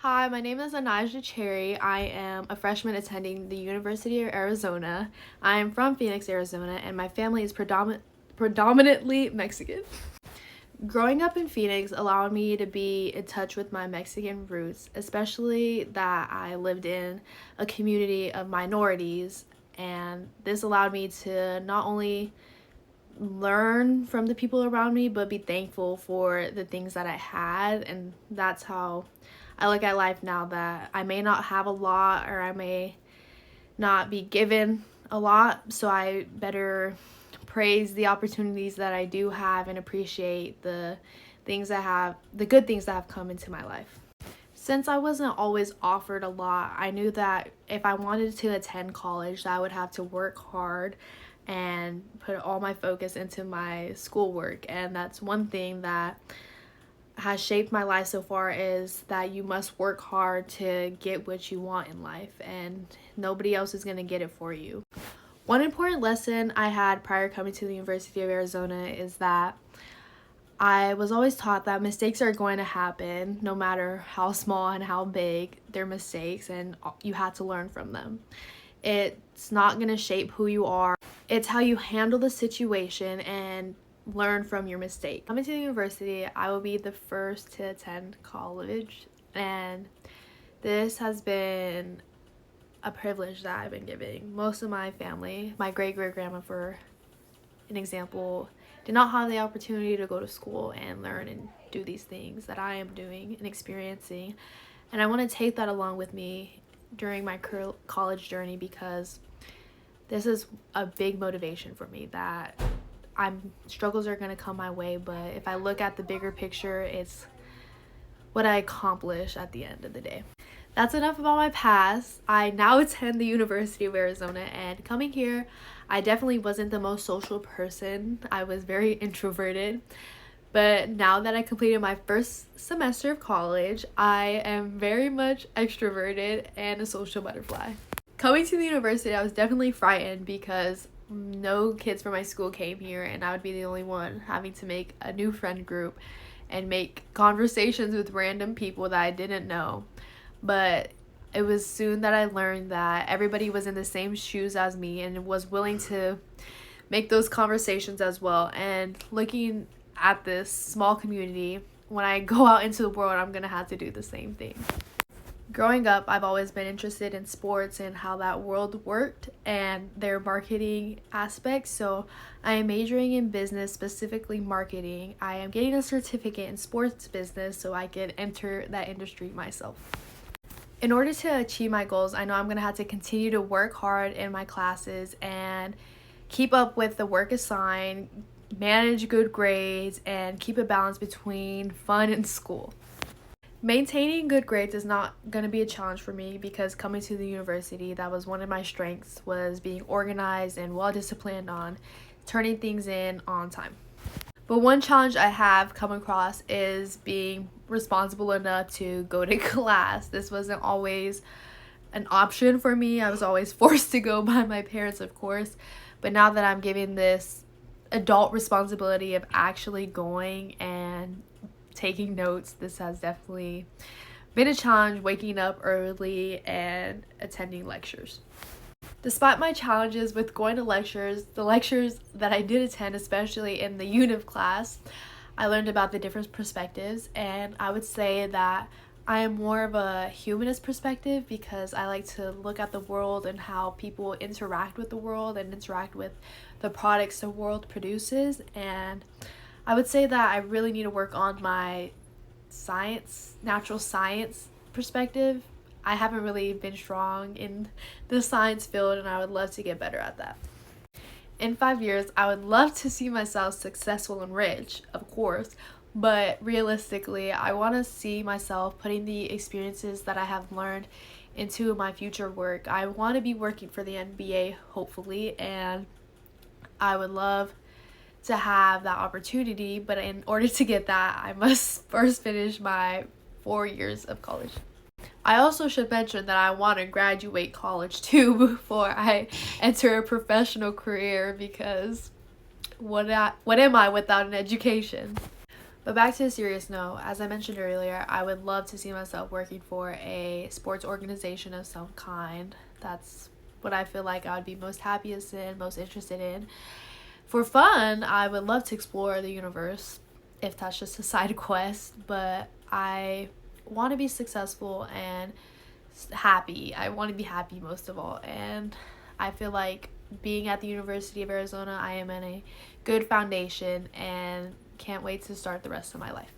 Hi, my name is Anaja Cherry. I am a freshman attending the University of Arizona. I am from Phoenix, Arizona, and my family is predominantly Mexican. Growing up in Phoenix allowed me to be in touch with my Mexican roots, especially that I lived in a community of minorities, and this allowed me to not only learn from the people around me but be thankful for the things that I had. And that's how I look at life now, that I may not have a lot or I may not be given a lot, so I better praise the opportunities that I do have and appreciate the good things that have come into my life. Since I wasn't always offered a lot, I knew that if I wanted to attend college, that I would have to work hard and put all my focus into my schoolwork. And that's one thing that has shaped my life so far, is that you must work hard to get what you want in life, and nobody else is going to get it for you. One important lesson I had prior coming to the University of Arizona is that I was always taught that mistakes are going to happen, no matter how small and how big. They're mistakes and you have to learn from them. It's not going to shape who you are. It's how you handle the situation and learn from your mistake. Coming to the university, I will be the first to attend college, and this has been a privilege that I've been given. Most of my family, my great-great-grandma for an example, did not have the opportunity to go to school and learn and do these things that I am doing and experiencing. And I want to take that along with me during my college journey, because this is a big motivation for me, that struggles are going to come my way, but if I look at the bigger picture, it's what I accomplish at the end of the day. That's enough about my past. I now attend the University of Arizona, and coming here, I definitely wasn't the most social person. I was very introverted. But now that I completed my first semester of college, I am very much extroverted and a social butterfly. Coming to the university, I was definitely frightened because no kids from my school came here, and I would be the only one having to make a new friend group and make conversations with random people that I didn't know. But it was soon that I learned that everybody was in the same shoes as me and was willing to make those conversations as well. And looking at this small community, when I go out into the world, I'm gonna have to do the same thing. Growing up, I've always been interested in sports and how that world worked and their marketing aspects. So I am majoring in business, specifically marketing. I am getting a certificate in sports business so I could enter that industry myself. In order to achieve my goals, I know I'm going to have to continue to work hard in my classes and keep up with the work assigned, manage good grades, and keep a balance between fun and school. Maintaining good grades is not going to be a challenge for me, because coming to the university, that was one of my strengths, was being organized and well disciplined on turning things in on time. But one challenge I have come across is being responsible enough to go to class. This wasn't always an option for me. I was always forced to go by my parents, of course. But now that I'm given this adult responsibility of actually going and taking notes, this has definitely been a challenge, waking up early and attending lectures. Despite my challenges with going to lectures, the lectures that I did attend, especially in the Univ class, I learned about the different perspectives, and I would say that I am more of a humanist perspective, because I like to look at the world and how people interact with the world and interact with the products the world produces. And I would say that I really need to work on my natural science perspective. I haven't really been strong in the science field, and I would love to get better at that. In 5 years, I would love to see myself successful and rich, of course, but realistically, I want to see myself putting the experiences that I have learned into my future work. I want to be working for the NBA, hopefully, and I would love to have that opportunity, but in order to get that, I must first finish my 4 years of college. I also should mention that I want to graduate college too before I enter a professional career, because what am I without an education? But back to a serious note, as I mentioned earlier, I would love to see myself working for a sports organization of some kind. That's what I feel like I would be most happiest in, most interested in. For fun, I would love to explore the universe, if that's just a side quest, but I want to be successful and happy. I want to be happy most of all, and I feel like being at the University of Arizona, I am in a good foundation and can't wait to start the rest of my life.